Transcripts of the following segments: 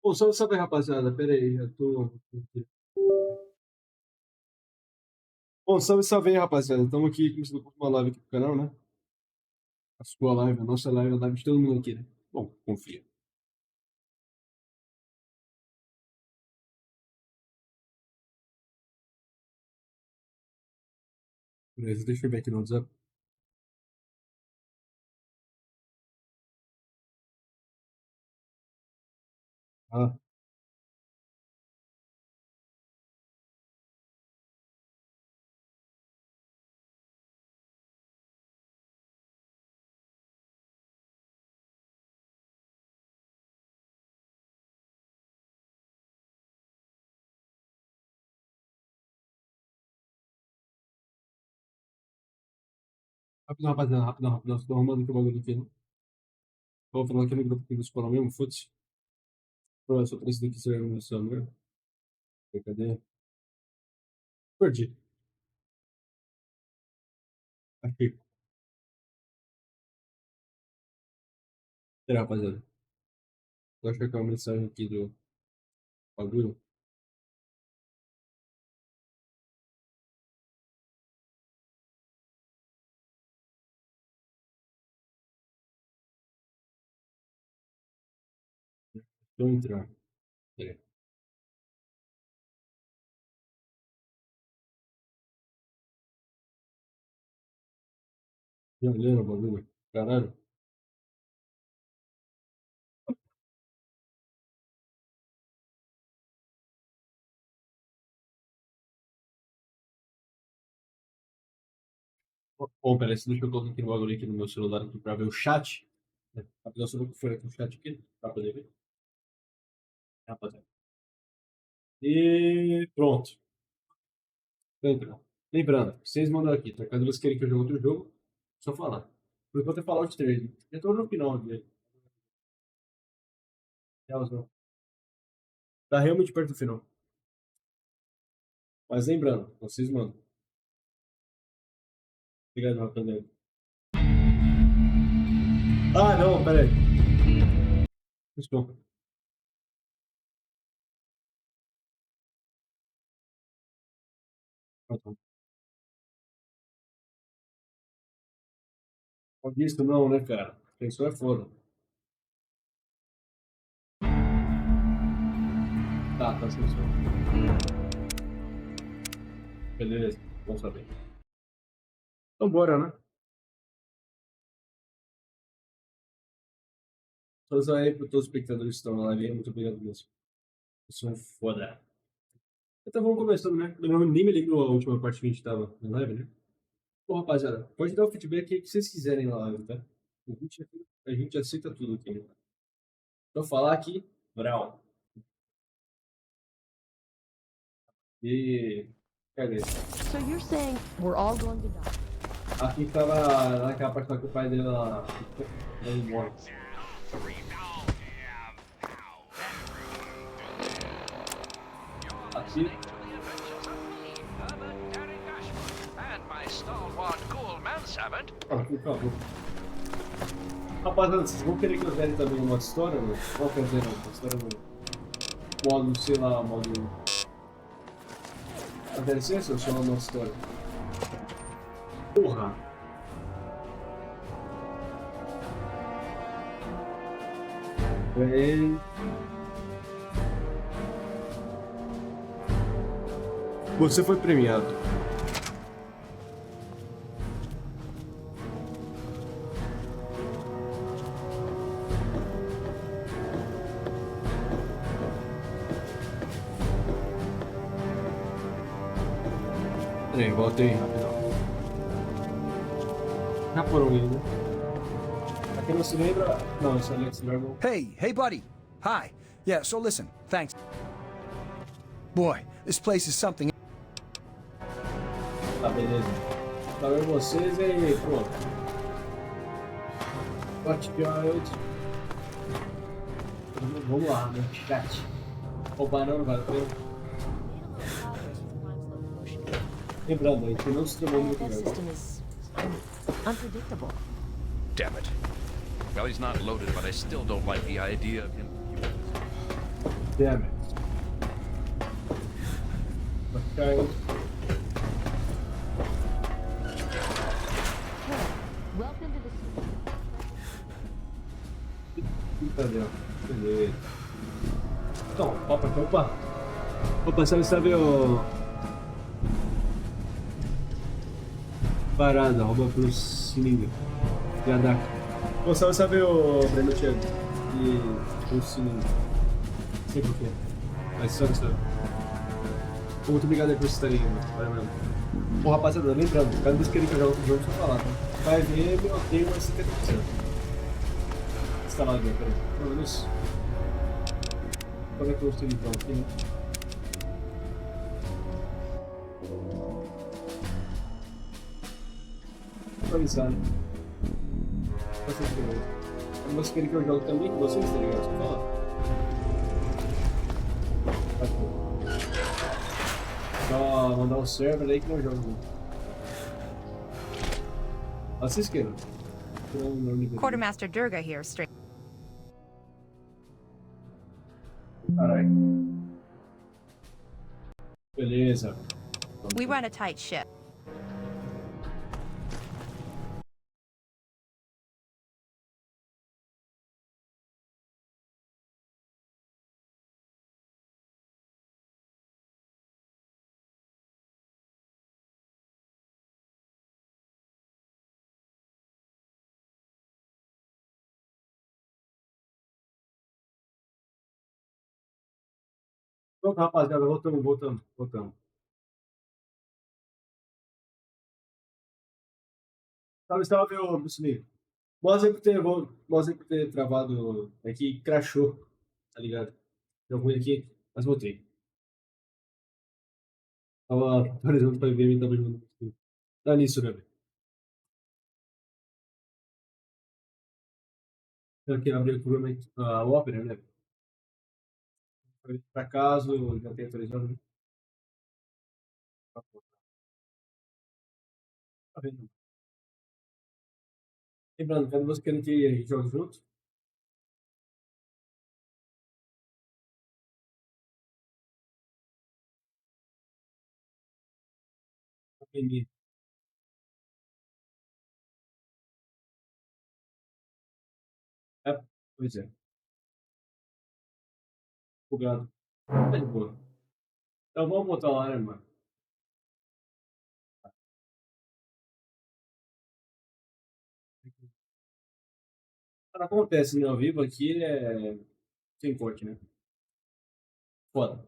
Bom, salve, rapaziada. Pera aí, eu tô. Bom, salve aí, rapaziada. Estamos aqui começando com uma live aqui pro canal, né? A sua live, a nossa live, a live de todo mundo aqui, né? Bom, confia. Beleza, deixa eu ver aqui no WhatsApp. Ah, rapidão, rapaziada, rapidão, rapidão. Estou arrumando aqui o bagulho aqui, né? Vou falar aqui no grupo aqui do escola mesmo, foda-se. Pô, eu só preciso aqui ser no celular. Cadê? Perdi. Aqui. Pera, rapaziada. Vou achar que é uma mensagem aqui do bagulho. Deixa eu entrar. Pera aí. Já olhando o bagulho? Caralho. Bom, peraí, deixa eu colocar aqui no bagulho aqui no meu celular aqui pra ver o chat. Rapidão, só vou conferir aqui o chat aqui, pra poder ver. Rapaziada. E pronto. Então, lembrando, vocês mandam aqui, tá? Caso vocês querem que eu jogue outro jogo, só falar. Por enquanto é Fallout 3. Já tô no final dele. Realzão. Tá realmente perto do final. Mas lembrando, vocês mandam. Obrigado, rapaziada. Ah, não, peraí. Desculpa. Ah, tá. Isso não, né, cara? Isso é foda. Tá sem som. Beleza, bom saber. Então bora, né? Então, aí para todos os espectadores que estão na live, muito obrigado mesmo. Vocês são foda. Então vamos começando, né? Eu nem me lembro a última parte que a gente tava na live, né? Bom, rapaziada, pode dar o feedback aí que vocês quiserem na live, tá? A gente aceita tudo aqui, né? Então falar aqui, Brau. E. Cadê? So you're saying we're all going to die? Aqui tava naquela parte lá que o pai dele lá. Ele morre. Aqui. Aqui acabou. Rapaziada, vocês vão querer que eu zere também uma história, não? Qual que é zero? Uma história no modo, sei lá, modo. A DLC ou só uma história? Porra! É... Você foi premiado. Peraí, volta aí rapidão. Já foram ali, né? Pra quem não se lembra. Não, esse Alex Dragon. Hey, buddy. Hi. Yeah, so listen, thanks. Boy, this place is something. Tá, beleza. Tá vendo vocês aí, pô. What good? Vamos lá, né? Chat. Roubar não vai ter. Lembrando, a gente não se tomou muito That grande. system is unpredictable. Damn it. Well, he's not loaded, but I still don't like the idea of him. Damn it. Okay. Welcome to the Cadê? Beleza. Então, opa. Opa, sabe o... Parada, rouba pro sininho. E a DAC. Pô, sabe o Breno Thiago? E o sininho. Não sei porquê. Mas sabe. Pô, muito obrigado aí por vocês estarem aí, mano. Valeu mesmo. Pô, rapaziada, lembrando, cada vez que ele jogar outro jogo, só falar, tá? Vai ver, eu tenho mais 50%. Instalado, peraí. Pelo menos. Como é que eu estou então aqui, né? Atualizar, né? Bastante coisa. Mas querem que eu jogue também com vocês, tá ligado? Só falar. Só mandar um server aí que não joga. Vocês queiram. Quartermaster Durga here, straight. Caralho. Beleza. We run a tight ship. Pronto, rapaziada, voltamos. Salve, meu Bruce. Mostra por ter travado aqui, crashou, tá ligado? Deu ruim aqui, mas voltei. Tava atualizando pra ver e tava jogando. Tá nisso, né, velho? Eu aqui abri a Opera, né? Pra caso, já tem atualizando, né? Tá vendo? Lembrando, quando você quer que a gente jogue junto, aprender. É, pois é, bugado. Tá de boa. Então vamos botar lá, né, mano? Cara, acontece, né? Ao vivo aqui é sem corte, né? Foda.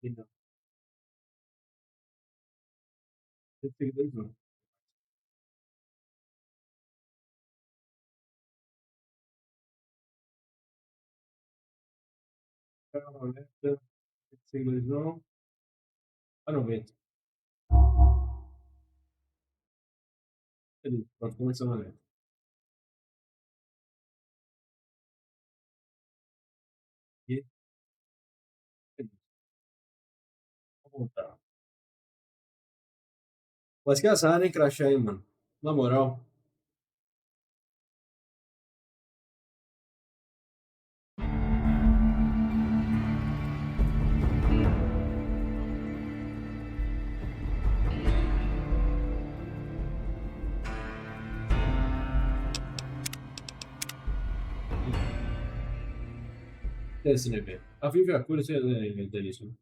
Não, tem seguidores não. Não, né? Tem seguidores não. Ah, não, vento. Beleza, pronto, começamos a ver. E, beleza, vamos voltar. Mas que azar, né, crachá aí, mano? Na moral. Esse, né, velho? A Viva e a cura, você é isso, né?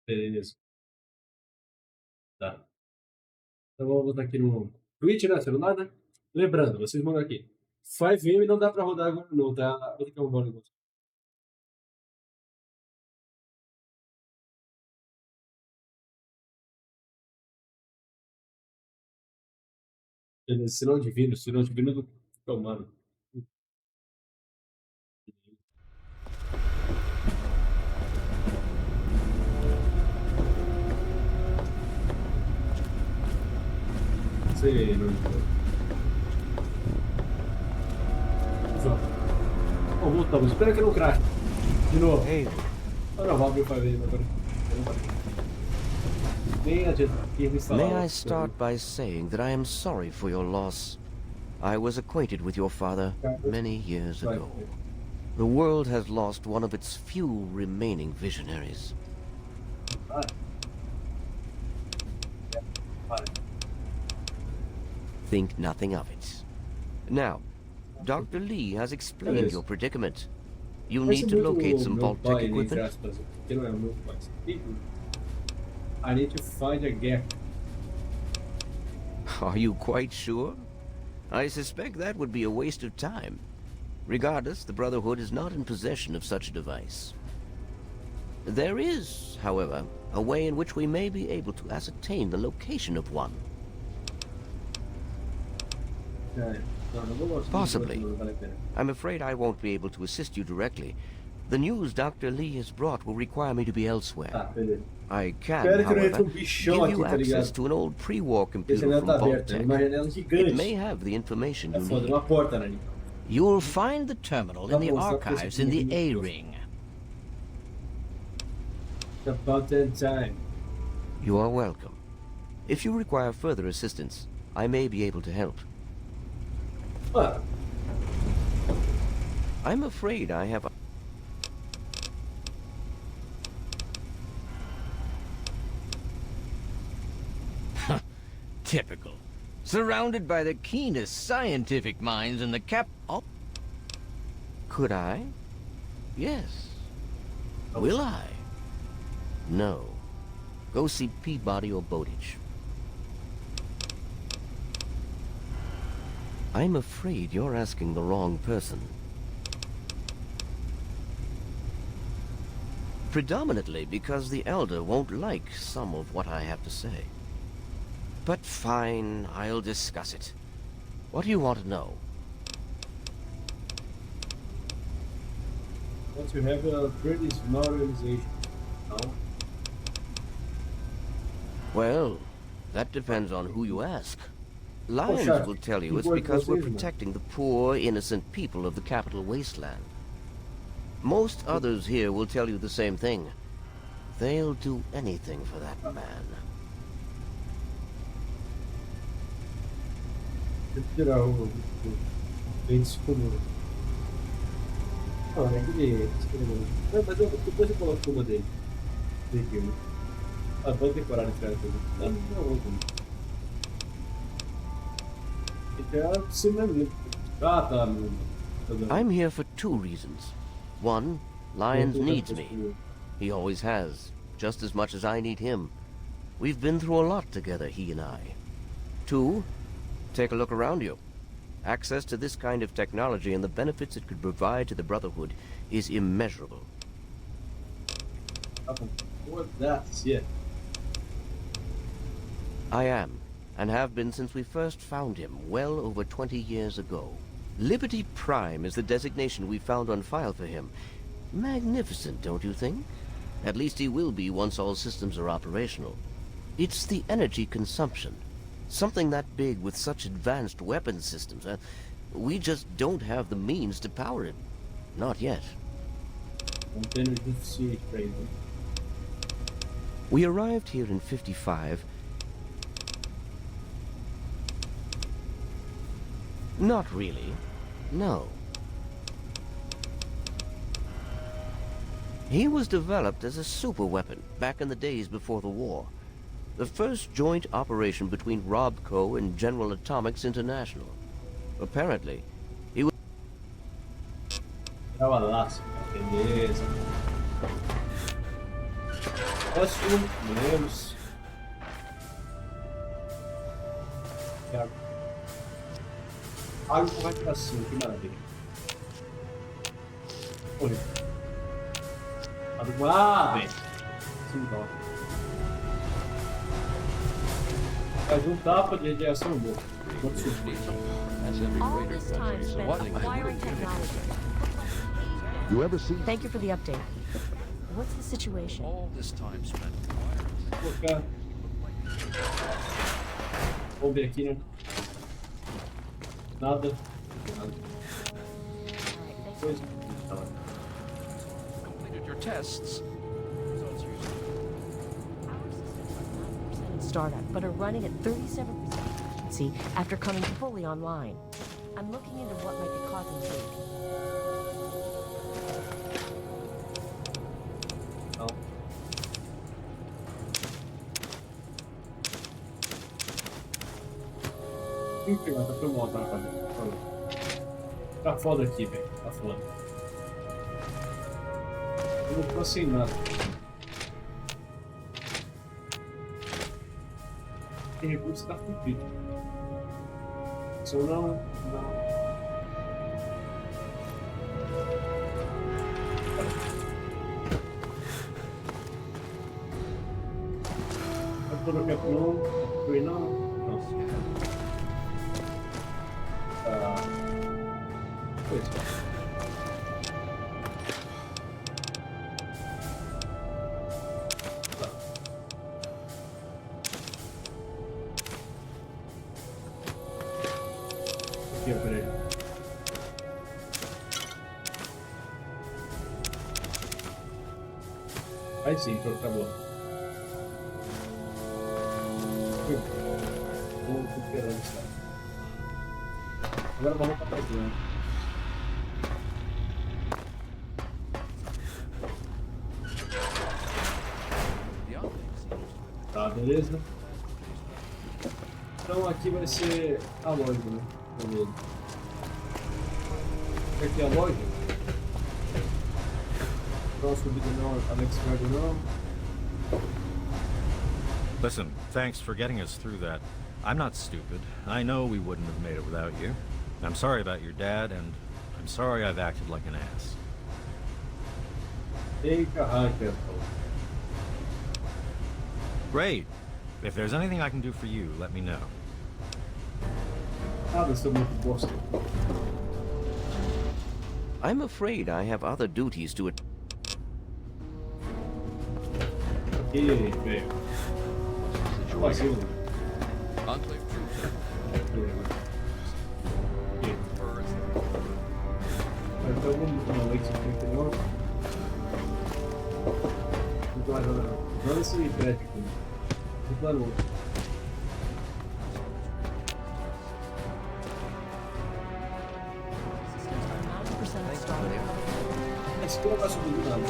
Beleza, tá. Então vamos botar aqui no Twitch, né? Celular, né? Lembrando, vocês mandam aqui. 5M não dá pra rodar agora, não, tá? Vou ter que arrumar um negócio. Beleza, sinal divino do comando. Você não. Joga. Bom, voltamos. Espera que não craque. De novo. Hey, Ah, não, vou abrir o Firebase agora. Nem adianta. Tinha que instalar. may I start by saying that I am sorry for your loss. I was acquainted with your father many years ago. The world has lost one of its few remaining visionaries. Ah. Think nothing of it. Now, Dr. Lee has explained your predicament. You need to locate some Vault-Tec equipment. I need to find a gap. Are you quite sure? I suspect that would be a waste of time. Regardless, the Brotherhood is not in possession of such a device. There is, however, a way in which we may be able to ascertain the location of one. Possibly. I'm afraid I won't be able to assist you directly. The news Dr. Lee has brought will require me to be elsewhere. I can, however, give you access to an old pre-war computer from Vault-Tec. It may have the information you need. You'll find the terminal in the archives in the A-Ring. About that time. You are welcome. If you require further assistance, I may be able to help. Ah, I'm afraid I have... Typical. Surrounded by the keenest scientific minds in the Oh, Could I? Yes. Will I? No. Go see Peabody or Bowditch. I'm afraid you're asking the wrong person. Predominantly because the Elder won't like some of what I have to say. But fine, I'll discuss it. What do you want to know? once you have a pretty small organization, no? Well, that depends on who you ask. Lions sure. will tell you it's People because we're are crazy, man. protecting the poor, innocent people of the capital wasteland. Most others here will tell you the same thing. They'll do anything for that man. Tirar o bem disponível. Não, é que ele. Não, mas depois eu coloco uma dele. De filme. Ah, boa temporada de cara também. Não, não, não. Então, se não. Ah, tá, meu. I'm here for two reasons. One, Lions needs me. He always has, just as much as I need him. We've been through a lot together, he and I. Two, take a look around you. Access to this kind of technology and the benefits it could provide to the Brotherhood is immeasurable. That's it. I am, and have been since we first found him, well over 20 years ago. Liberty Prime is the designation we found on file for him. Magnificent, don't you think? At least he will be once all systems are operational. It's the energy consumption. Something that big with such advanced weapon systems. We just don't have the means to power it. Not yet. We arrived here in 55. Not really. No. He was developed as a super weapon back in the days before the war. The first joint operation between Robco and General Atomics International. Apparently, he was... Era o Alasca, beleza. Próximo, menos. Água com radiação, que maravilha. Olha. Ah, velho. Sim, dó. Faz tapa de radiação boa. All this time spent acquiring technology. You ever see? Thank you for the update. What's the situation? All this time spent. Vou colocar. Vamos ver aqui, né? Nada. Nada. All right, thank Pois. Tá lá. Completed your tests. Results usually. Our systems are 90% in startup, but are running at 37% efficiency after coming fully online. I'm looking into what might be causing the leak. Não. Ih, tá filmando, tá, rapaziada. Tá foda aqui, velho. Tá foda. Eu não tô sem nada. Tem recurso tá fudido. Se eu não. Eu coloquei aqui não. Foi não. Nossa. Tá. Pois. Tá. Aqui, ó, peraí. Aí sim, pronto, acabou. Vamos recuperando isso. Agora vamos para a né? Tá, beleza? Então aqui vai ser a loja, né? Beleza. Aqui é a loja. Próximo vídeo não, Alex Gardo não. Listen, thanks for getting us through that. I'm not stupid. I know we wouldn't have made it without you. I'm sorry about your dad, and I'm sorry I've acted like an ass. Eita, hacker. Great. If there's anything I can do for you, let me know. Nada, sou muito bosta. I'm afraid I have other duties to it. Aqui, velho. Vazio. Enclave troops. Aqui. Então vamos tomar leite aqui, não? Vamos lá, não esse prédio aqui. Vamos lá no outro. Systems are 90% in startup, Esse aqui não vai subir do nada.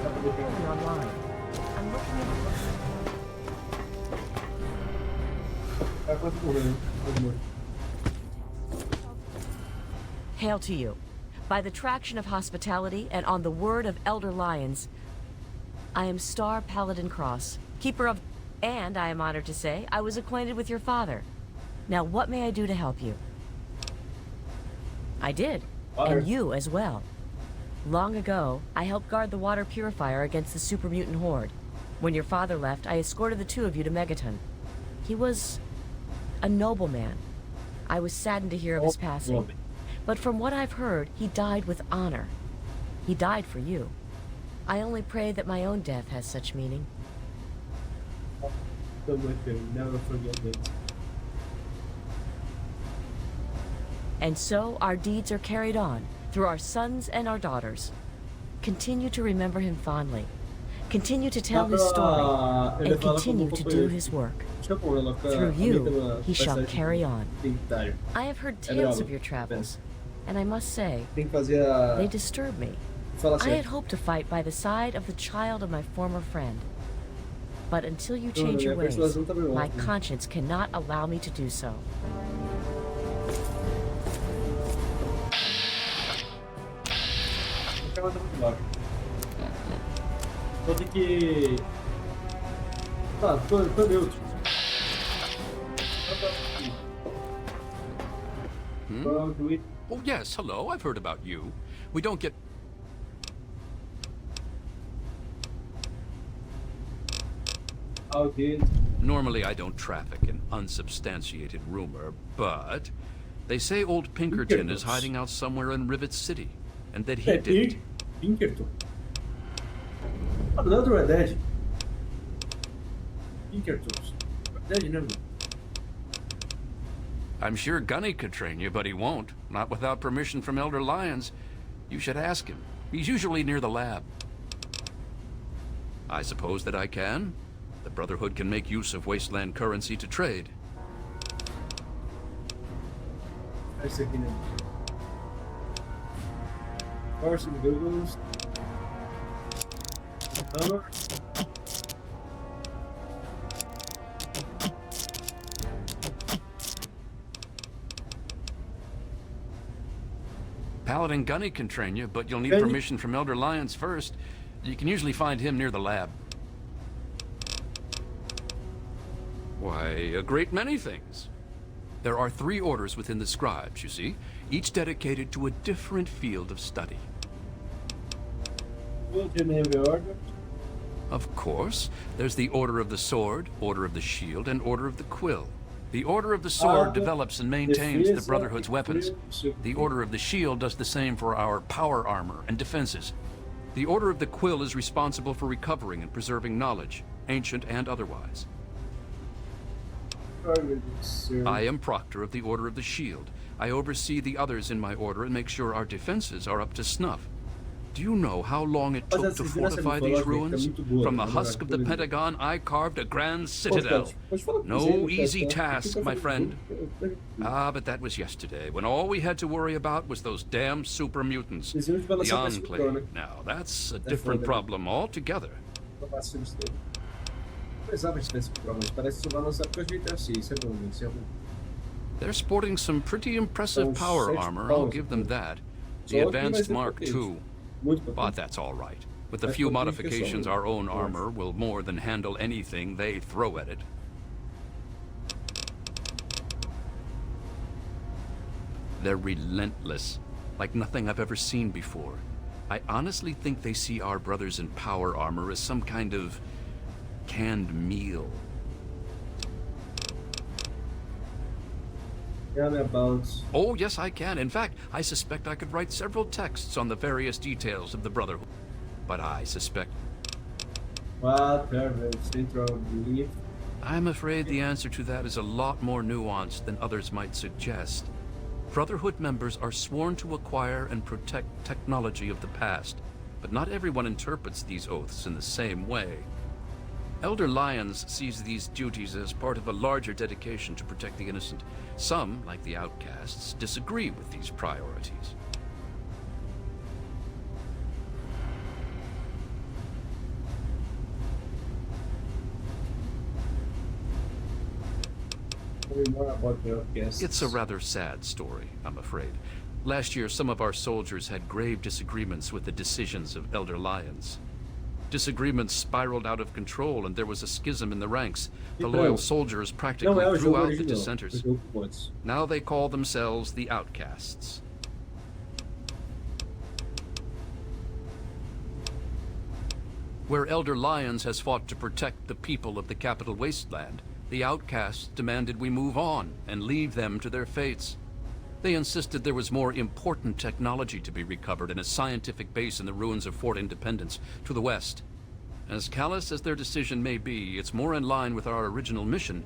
Dá pra ver que fully online. I'm looking into what é quase morrendo. Quase morrendo. Hail to you. By the traction of hospitality and on the word of Elder Lions, I am Star Paladin Cross, keeper of... And I am honored to say, I was acquainted with your father. Now, what may I do to help you? I did. Water. And you as well. Long ago, I helped guard the water purifier against the super mutant horde. When your father left, I escorted the two of you to Megaton. He was... a nobleman. I was saddened to hear of his passing. But from what I've heard, he died with honor. He died for you. I only pray that my own death has such meaning. Never forget this. And so our deeds are carried on through our sons and our daughters. Continue to remember him fondly. Continue to tell his story and continue to do his work. Through you, he shall carry on. I have heard tales of your travels, and I must say, they disturb me. I had hoped to fight by the side of the child of my former friend. But until you change your ways, my conscience cannot allow me to do so. Vou ter que... Tá, tô neutro. Oh, yes, hello, I've heard about you. We don't get... How did... Normally, I don't traffic in unsubstantiated rumor, but they say old Pinkerton is hiding out somewhere in Rivet City, and that he did it. Pinkerton? Ah, não é do Red Dead? Pinkertons. Red Dead, né? I'm sure Gunny could train you, but he won't. Not without permission from Elder Lions. You should ask him. He's usually near the lab. I suppose that I can. The Brotherhood can make use of wasteland currency to trade. Esse aqui, né? Force Googles. Paladin Gunny can train you, but you'll need Gunny? permission from Elder Lyons first. You can usually find him near the lab. Why, a great many things. There are 3 orders within the scribes, you see, each dedicated to a different field of study. Will you name the order? Of course, there's the Order of the Sword, Order of the Shield, and Order of the Quill. The Order of the Sword develops and maintains the Brotherhood's weapons. The Order of the Shield does the same for our power armor and defenses. The Order of the Quill is responsible for recovering and preserving knowledge, ancient and otherwise. I am Proctor of the Order of the Shield. I oversee the others in my order and make sure our defenses are up to snuff. Do you know how long it took to fortify these ruins? From the husk of the Pentagon, I carved a grand citadel. No easy task, my friend. Ah, but that was yesterday, when all we had to worry about was those damn super mutants. The Enclave. Now, that's a different problem altogether. They're sporting some pretty impressive power armor, I'll give them that. The Advanced Mark II. But that's all right. With a few modifications, our own armor will more than handle anything they throw at it. They're relentless, like nothing I've ever seen before. I honestly think they see our brothers in power armor as some kind of canned meal. Oh, yes, I can. In fact, I suspect I could write several texts on the various details of the Brotherhood. But I suspect... I'm afraid the answer to that is a lot more nuanced than others might suggest. Brotherhood members are sworn to acquire and protect technology of the past, but not everyone interprets these oaths in the same way. Elder Lyons sees these duties as part of a larger dedication to protect the innocent. Some, like the outcasts, disagree with these priorities. It's a rather sad story, I'm afraid. Last year, some of our soldiers had grave disagreements with the decisions of Elder Lyons. Disagreements spiraled out of control, and there was a schism in the ranks. The loyal soldiers practically threw out the dissenters. Now they call themselves the Outcasts. Where Elder Lyons has fought to protect the people of the capital wasteland, the Outcasts demanded we move on and leave them to their fates. They insisted there was more important technology to be recovered in a scientific base in the ruins of Fort Independence to the west. As callous as their decision may be, it's more in line with our original mission.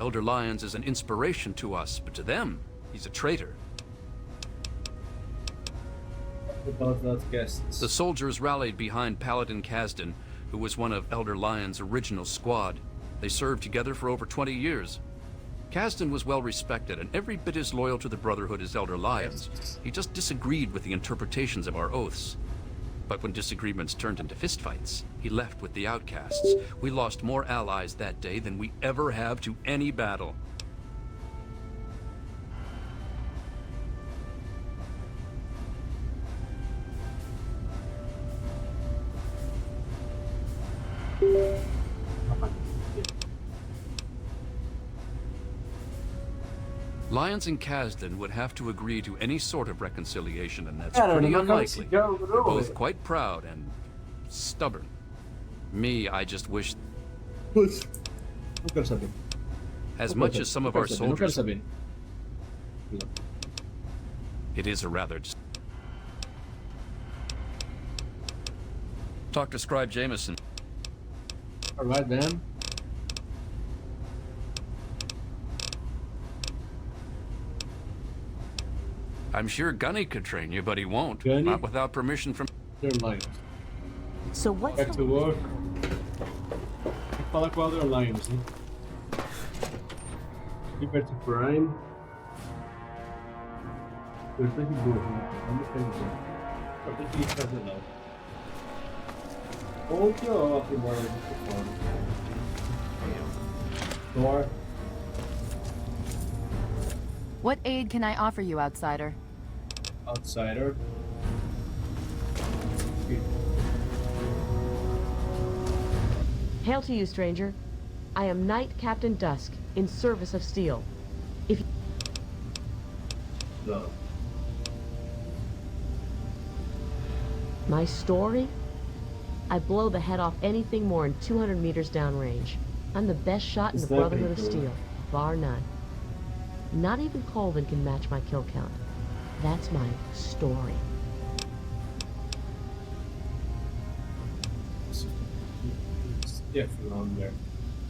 Elder Lyons is an inspiration to us, but to them, he's a traitor. The soldiers rallied behind Paladin Kasdan, who was one of Elder Lyons' original squad. They served together for over 20 years. Kasdan was well respected and every bit as loyal to the Brotherhood as Elder Lyons. He just disagreed with the interpretations of our oaths. But when disagreements turned into fistfights, he left with the Outcasts. We lost more allies that day than we ever have to any battle. Lyons and Kasdan would have to agree to any sort of reconciliation, and that's pretty unlikely. They're both quite proud and stubborn. Me, I just wish... As much as some of our soldiers... It is a rather... Talk to Scribe Jameson. Alright, then. I'm sure Gunny could train you, but he won't. Gunny? Not without permission from... They're lions. So what's Back to work. Fala com other lions, né? Liberty Prime. Eu tô de boa, né? Vamos ficar de boa. Só tem que fazer lá. Ou que ó, aprimora a gente fora. Thor. What aid can I offer you, outsider? Outsider. Hail to you, stranger. I am Knight Captain Dusk, in service of Steel. If you... No. My story? I blow the head off anything more than 200 meters downrange. I'm the best shot in the Brotherhood of Steel, bar none. Not even Colvin can match my kill count. That's my story. Different on there.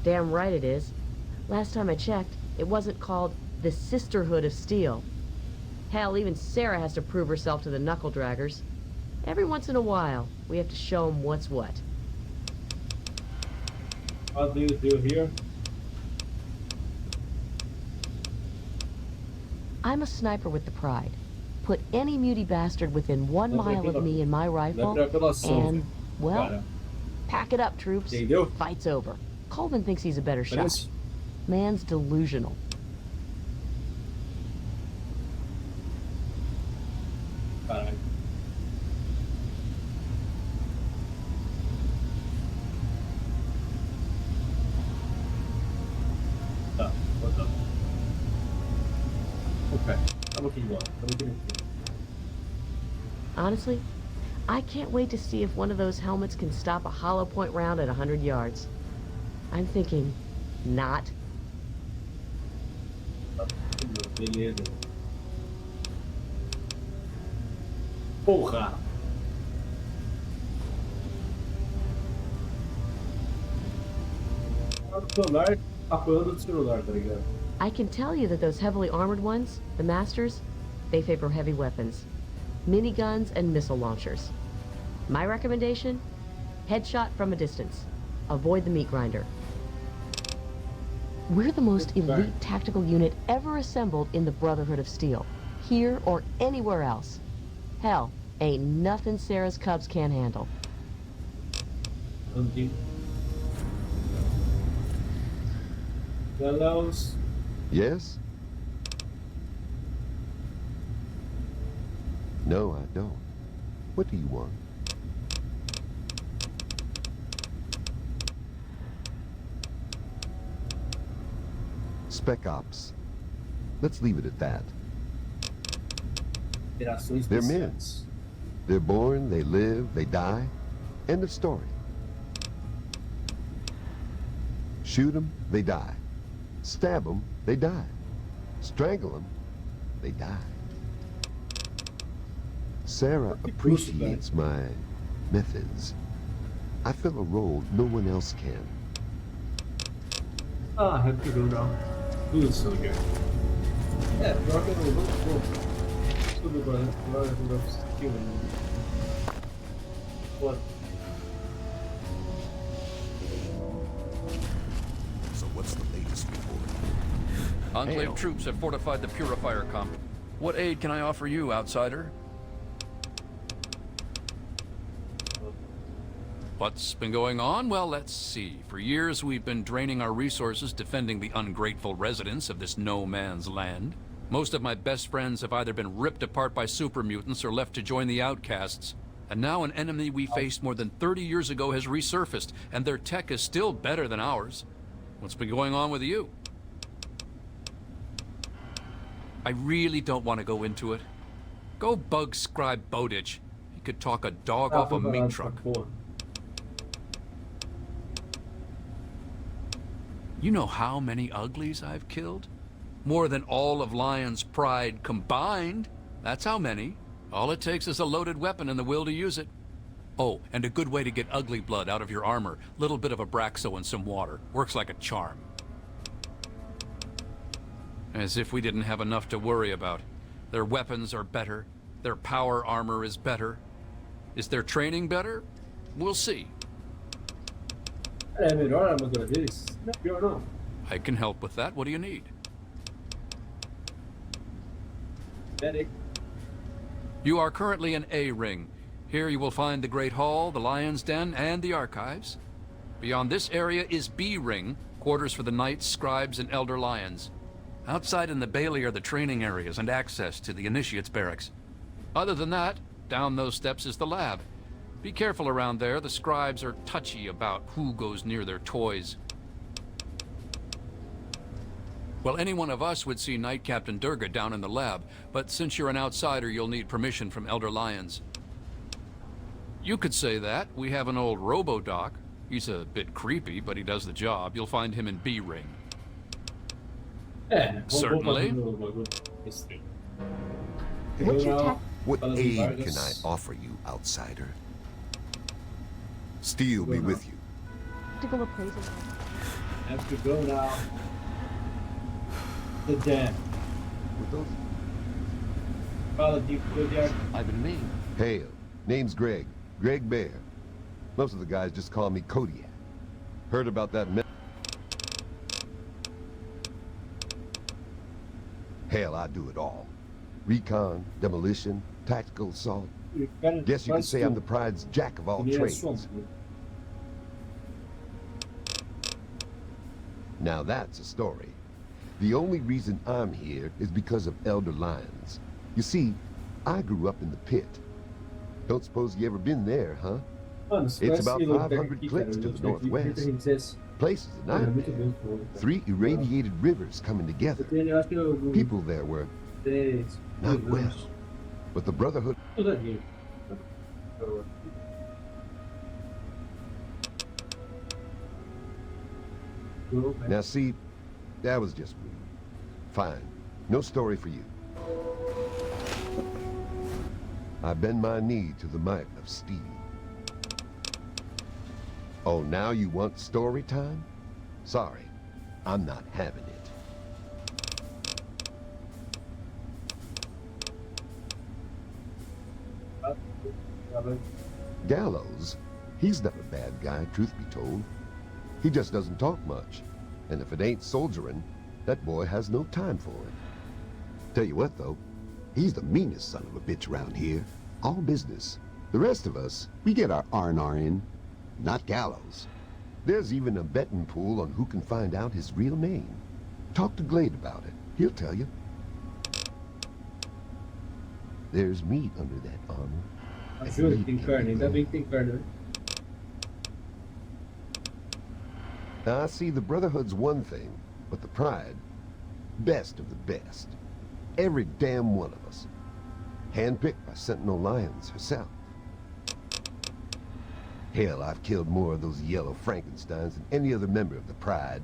Damn right it is. Last time I checked, it wasn't called the Sisterhood of Steel. Hell, even Sarah has to prove herself to the knuckle draggers. Every once in a while, we have to show them what's what. What do you do here? I'm a sniper with the Pride. Put any muty bastard within 1 mile of me and my rifle, and, well, pack it up, troops. Fight's over. Colvin thinks he's a better shot. Man's delusional. Caralho. Tá, voltando. Ok, estamos aqui igual. Estamos aqui no fim. Honestly, I can't wait to see if one of those helmets can stop a hollow point round at 100 yards. I'm thinking, not. Beleza. Porra! O celular apoiando o celular, tá ligado? I can tell you that those heavily armored ones, the Masters, they favor heavy weapons. Miniguns and missile launchers. My recommendation? Headshot from a distance. Avoid the meat grinder. We're the most elite tactical unit ever assembled in the Brotherhood of Steel. Here or anywhere else. Hell, ain't nothing Sarah's Cubs can't handle. Gallows. Yes? No, I don't. What do you want? Spec Ops. Let's leave it at that. They're men. They're born, they live, they die. End of story. Shoot them, they die. Stab them, they die. Strangle them, they die. Sarah appreciates my methods. I fill a role no one else can. Ah, have to go now. Who is so here? Yeah, pior que eu não vou. Tudo agora, agora eu vou assistir What? So what's the latest report? Enclave troops have fortified the Purifier complex. What aid can I offer you, outsider? What's been going on? Well, let's see. For years, we've been draining our resources defending the ungrateful residents of this no-man's land. Most of my best friends have either been ripped apart by super mutants or left to join the outcasts. And now an enemy we faced more than 30 years ago has resurfaced, and their tech is still better than ours. What's been going on with you? I really don't want to go into it. Go bug Scribe Bowditch. He could talk a dog off a meat truck. You know how many uglies I've killed? More than all of Lion's Pride combined. That's how many. All it takes is a loaded weapon and the will to use it. Oh, and a good way to get ugly blood out of your armor. Little bit of Abraxo and some water. Works like a charm. As if we didn't have enough to worry about. Their weapons are better. Their power armor is better. Is their training better? We'll see. É melhor a armadura deles? Não é pior, não. I can help with that. What do you need? Pera aí. You are currently in A ring. Here you will find the Great Hall, the Lion's Den, and the archives. Beyond this area is B ring, quarters for the knights, scribes, and elder lions. Outside in the bailey are the training areas and access to the initiates barracks. Other than that, down those steps is the lab. Be careful around there. The scribes are touchy about who goes near their toys. Well, any one of us would see Knight Captain Durga down in the lab, but since you're an outsider, you'll need permission from Elder Lions. You could say that. We have an old robo-doc. He's a bit creepy, but he does the job. You'll find him in B ring. Certainly. What's your tech? What aid can I offer you, outsider? Steel be with you. Practical appraisal. Have to go now. The den. Fala, Dico, I've been me. Hail. Name's Greg. Greg Bear. Most of the guys just call me Kodiak. Heard about that Hell, I do it all. Recon, demolition, tactical assault. Guess you could say I'm the Pride's jack of all trades. Now that's a story. The only reason I'm here is because of Elder Lions. You see, I grew up in the pit. Don't suppose you ever been there, huh? It's about 500 clicks to the northwest. Place is a nightmare. 3 irradiated rivers coming together. People there were not well, but the Brotherhood... Now see, that was just rude. Fine, no story for you. I bend my knee to the might of steel. Oh, now you want story time? Sorry, I'm not having it. Gallows, he's not a bad guy, truth be told. He just doesn't talk much. And if it ain't soldiering, that boy has no time for it. Tell you what, though, he's the meanest son of a bitch around here. All business. The rest of us, we get our R&R in. Not Gallows. There's even a betting pool on who can find out his real name. Talk to Glade about it. He'll tell you. There's meat under that armor. Ajuda, tem carne. Ainda bem que tem carne, né? Now, I see the Brotherhood's one thing, but the Pride, best of the best. Every damn one of us. Handpicked by Sentinel Lions herself. Hell, I've killed more of those yellow Frankensteins than any other member of the Pride.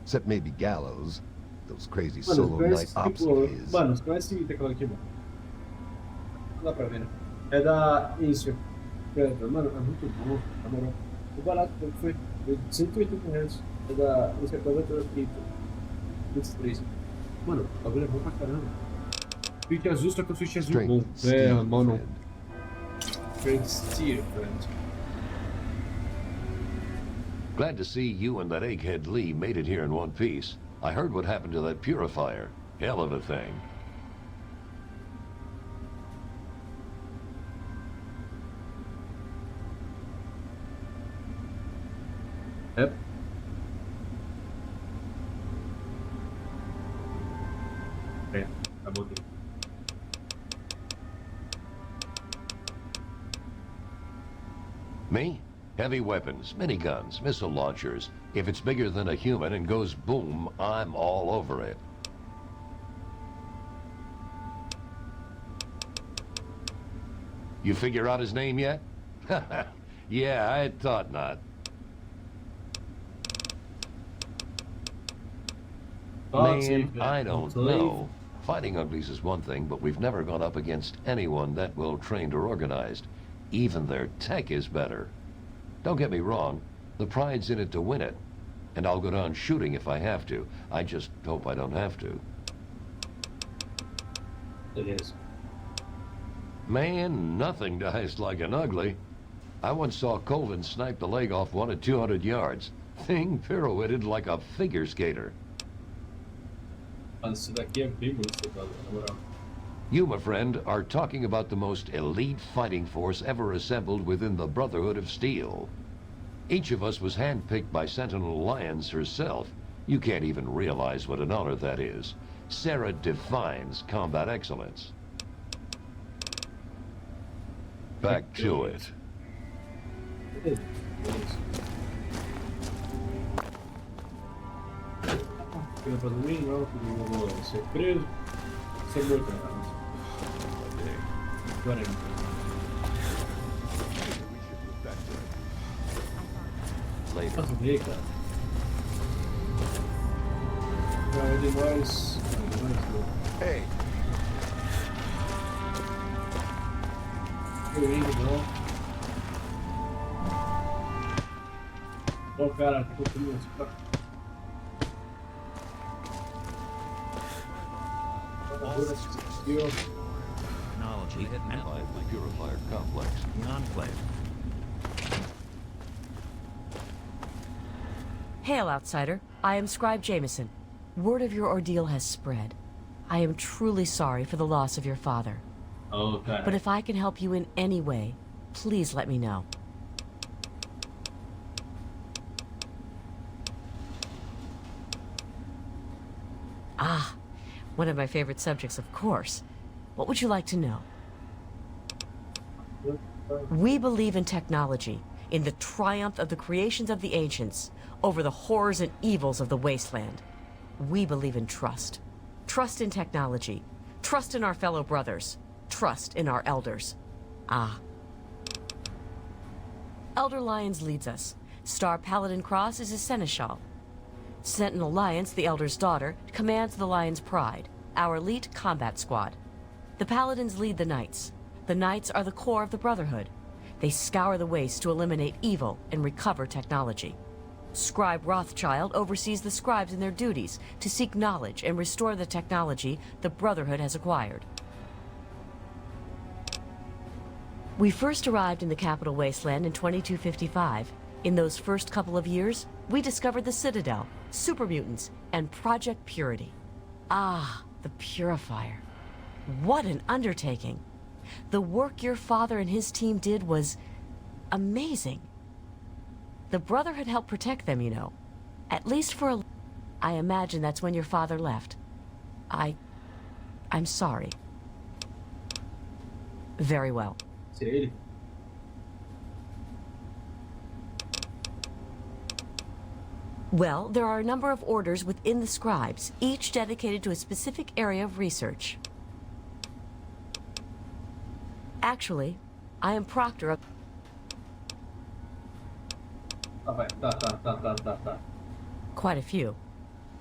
Except maybe Gallows. Those crazy solo night ops of his. Mano, você conhece esse teclado aqui, mano? Não dá pra ver, né? É da... Isso. Mano, é muito bom, na moral. O barato foi R$180. É da... Esse é da Cripto. 23. Mano, o bagulho é bom pra caramba. Switch azul, só que o switch azul bom. É, mano. Great steer, friend. Glad to see you and that egghead Lee made it here in one piece. I heard what happened to that purifier. Hell of a thing. Yep. É, acabou tudo. Me? Heavy weapons, miniguns, missile launchers. If it's bigger than a human and goes boom, I'm all over it. You figure out his name yet? Yeah, I thought not. Man, I don't know. Fighting uglies is one thing, but we've never gone up against anyone that well trained or organized. Even their tech is better. Don't get me wrong, the Pride's in it to win it. And I'll go down shooting if I have to. I just hope I don't have to. It is. Man, nothing dies like an ugly. I once saw Colvin snipe the leg off one at 200 yards. Thing pirouetted like a figure skater. Esse daqui é bem bonito, na moral. You, my friend, are talking about the most elite fighting force ever assembled within the Brotherhood of Steel. Each of us was handpicked by Sentinel Alliance herself. You can't even realize what an honor that is. Sarah defines combat excellence. Back to it. Beleza, beleza. Fica pra dormir? Não, porque eu vou ser preso. Ser morto, né? Agora Later. posso ver, cara. Vai demais. Hey. Eu indo, não. Ó, cara, tô comendo esse prato. Technology hidden out By the Purifier Complex. the Enclave. Hail, outsider. I am Scribe Jameson. Word of your ordeal has spread. I am truly sorry for the loss of your father. Oh, cara. But if I can help you in any way, please let me know. Ah, one of my favorite subjects, of course. What would you like to know? We believe in technology, in the triumph of the creations of the ancients over the horrors and evils of the wasteland. We believe in trust. Trust in technology. Trust in our fellow brothers. Trust in our elders. Ah. Elder Lyons leads us. Star Paladin Cross is his seneschal. Sentinel Lyons, the Elder's daughter, commands the Lion's Pride, our elite combat squad. The Paladins lead the Knights. The Knights are the core of the Brotherhood. They scour the waste to eliminate evil and recover technology. Scribe Rothschild oversees the scribes in their duties to seek knowledge and restore the technology the Brotherhood has acquired. We first arrived in the capital wasteland in 2255. In those first couple of years, we discovered the Citadel, super mutants, and Project Purity. Ah, the Purifier. What an undertaking. The work your father and his team did was amazing. The Brotherhood helped protect them, you know. At least for a... I imagine that's when your father left. I'm sorry. Very well. Sério? Well, there are a number of orders within the scribes, each dedicated to a specific area of research. Actually, I am proctor of... Tá. Quite a few,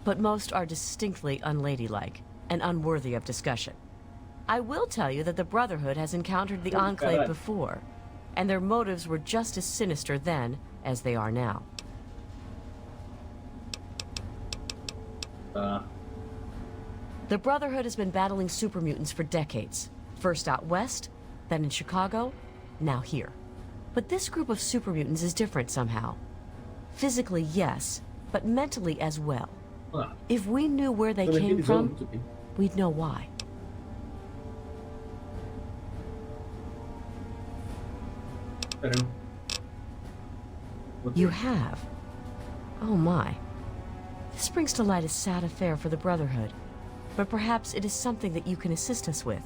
but most are distinctly unladylike and unworthy of discussion. I will tell you that the Brotherhood has encountered the Enclave before, and their motives were just as sinister then as they are now. The Brotherhood has been battling super mutants for decades. First out west, then in Chicago, now here. But this group of super mutants is different somehow. Physically, yes, but mentally as well. If we knew where they came from, we'd know why. You have? Oh my. This brings to light a sad affair for the Brotherhood, but perhaps it is something that you can assist us with.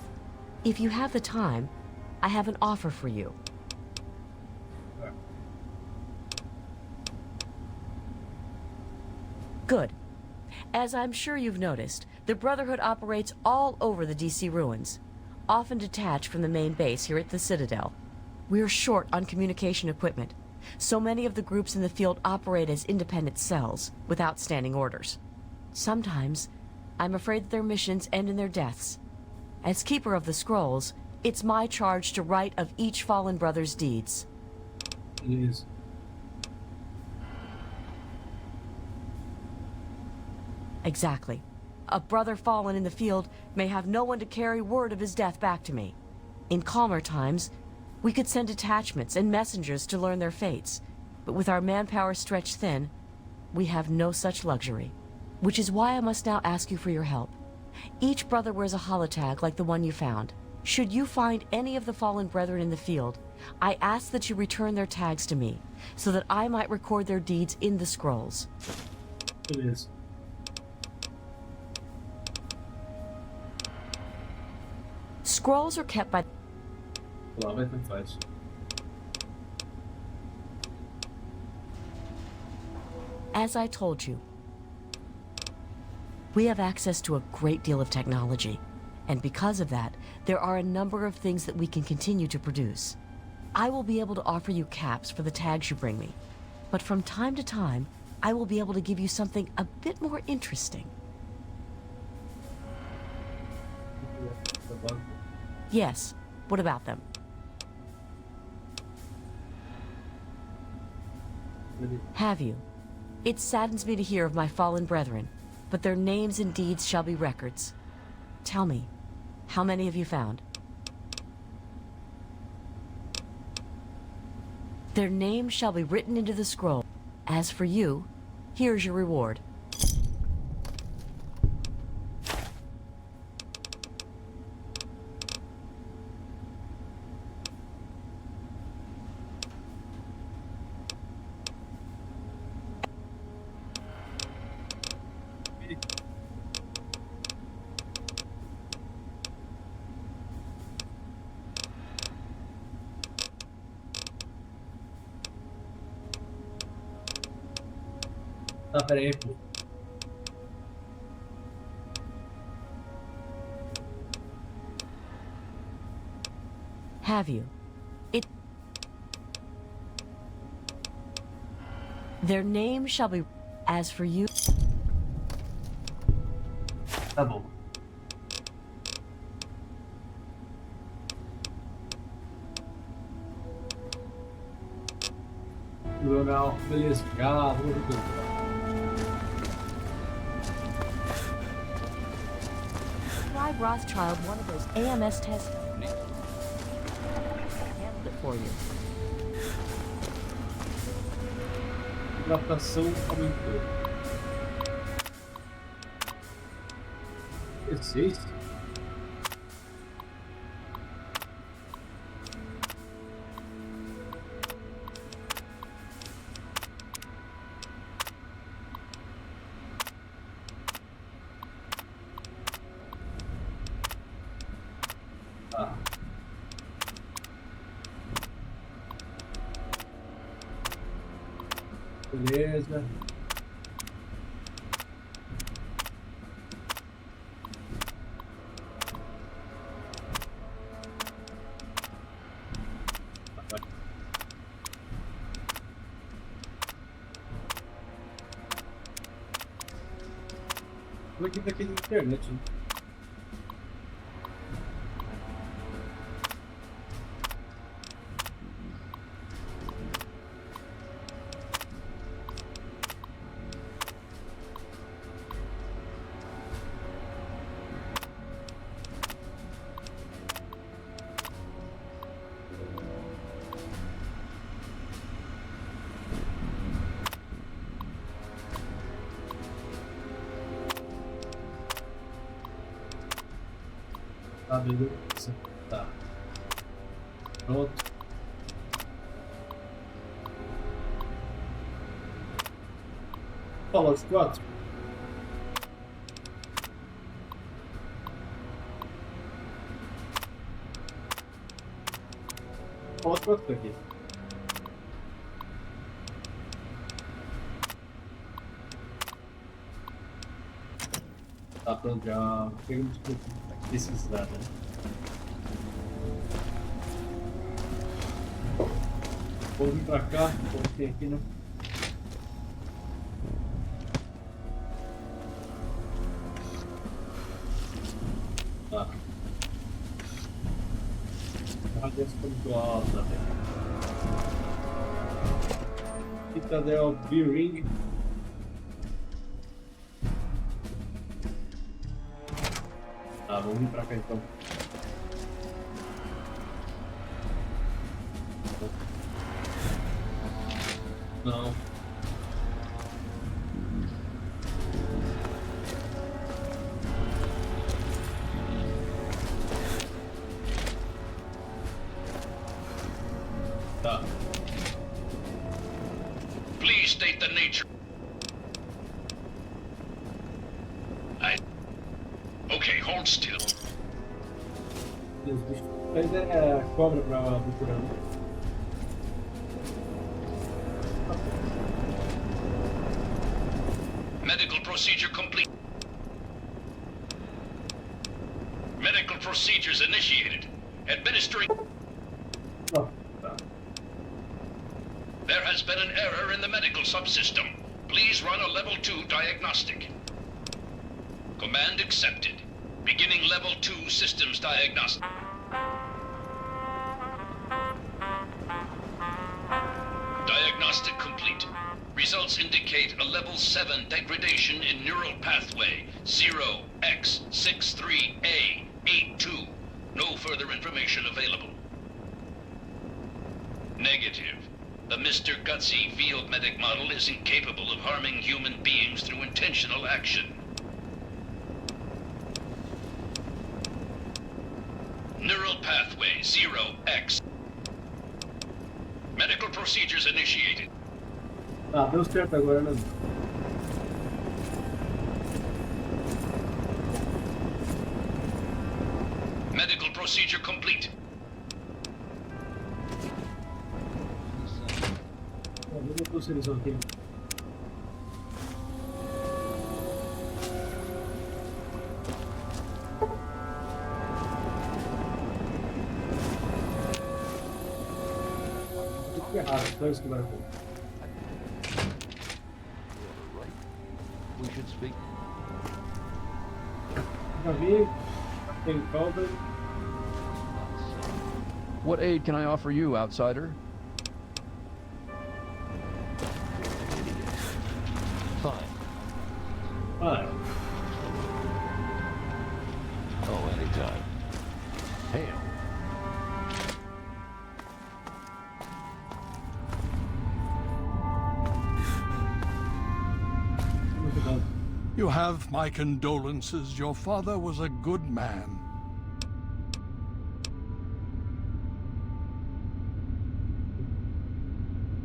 If you have the time, I have an offer for you. Good. As I'm sure you've noticed, the Brotherhood operates all over the DC ruins, often detached from the main base here at the Citadel. We're short on communication equipment, so many of the groups in the field operate as independent cells, without standing orders. Sometimes, I'm afraid that their missions end in their deaths. As Keeper of the Scrolls, it's my charge to write of each fallen brother's deeds. It is. Exactly. A brother fallen in the field may have no one to carry word of his death back to me. In calmer times, we could send detachments and messengers to learn their fates. But with our manpower stretched thin, we have no such luxury. Which is why I must now ask you for your help. Each brother wears a holotag like the one you found. Should you find any of the fallen brethren in the field, I ask that you return their tags to me, so that I might record their deeds in the scrolls. It is. Scrolls are kept by... Lá vai tanto faz. As I told you, we have access to a great deal of technology, and because of that, there are a number of things that we can continue to produce. I will be able to offer you caps for the tags you bring me, but from time to time, I will be able to give you something a bit more interesting. Yes, what about them? Have you? It saddens me to hear of my fallen brethren, but their names and deeds shall be records. Tell me, how many have you found? Their names shall be written into the scroll. As for you, here's your reward. Tá, pera aí, pô. Have you? Their name shall be... As for you... Tá bom. Legal, beleza. Já, vamos ver tudo. Try Rothschild one of those AMS tests. Handle it for you. Hidratação aumentou. 16? Ah. Beleza. Vou aqui daquele internet. Né? Tá, beleza. Tá. Pronto. Fala os 4. Fala os 4 aqui. Tá pronto, já pegamos tudo que precisar, né? Vou vir pra cá, coloquei aqui, né? Tá. A radiação ficou muito alta, né? Citadel B-Ring. vamos vir pra cá então. Não. Tá. Please state the nature. Okay, hold still. Deus, bicho. Mas é cobra pra procurar. Medical procedure complete. Medical procedures initiated. Administering. Oh, tá. There has been an error in the medical subsystem. Please run a level 2 diagnostic. Command accepted. Beginning level 2 systems diagnostic. Diagnostic complete. Results indicate a level 7 degradation in neural pathway 0x63A82. No further information available. Negative. The Mr. Gutsy field medic model is incapable of harming human beings through intentional action. Neural pathway 0x. Medical procedures initiated. Ah, deu certo agora, né? Medical procedure complete. Vamos ver se eles vão ter. Que errado, só isso que vai acontecer. We should speak. Já vi, tem cover. What aid can I offer you, outsider? Fine. Ah, Oh, anytime. Hail. muito bom. You have my condolences. Your father was a good man.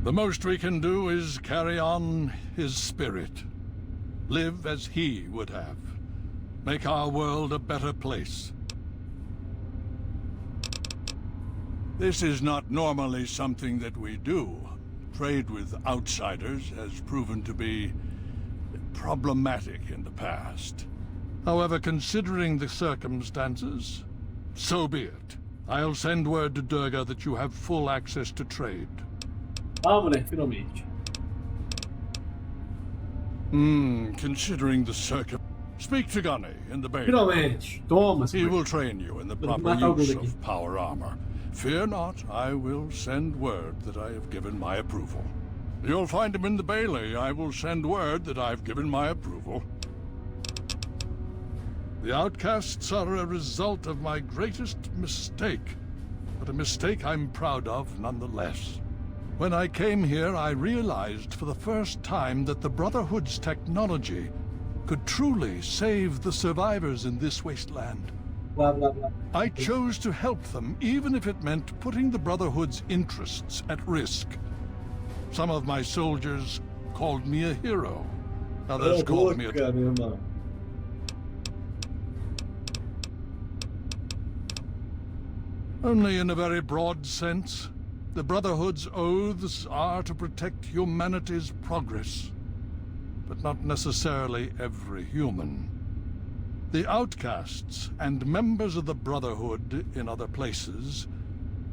The most we can do is carry on his spirit. Live as he would have. Make our world a better place. This is not normally something that we do. Trade with outsiders has proven to be problematic in the past. However, considering the circumstances, so be it. I'll send word to Durga that you have full access to trade. Ah, moleque, finalmente. Considering the Speak to Gunny in the bay. Finalmente. Toma, He will train you in the proper use of power armor. Fear not, I will send word that I have given my approval. You'll find him in the Bailey. I will send word that I've given my approval. The outcasts are a result of my greatest mistake, but a mistake I'm proud of nonetheless. When I came here, I realized for the first time that the Brotherhood's technology could truly save the survivors in this wasteland. Blah, blah, blah. I chose to help them, even if it meant putting the Brotherhood's interests at risk. Some of my soldiers called me a hero. Others called me a... Caramba. Only in a very broad sense. The Brotherhood's oaths are to protect humanity's progress, but not necessarily every human. The outcasts and members of the Brotherhood in other places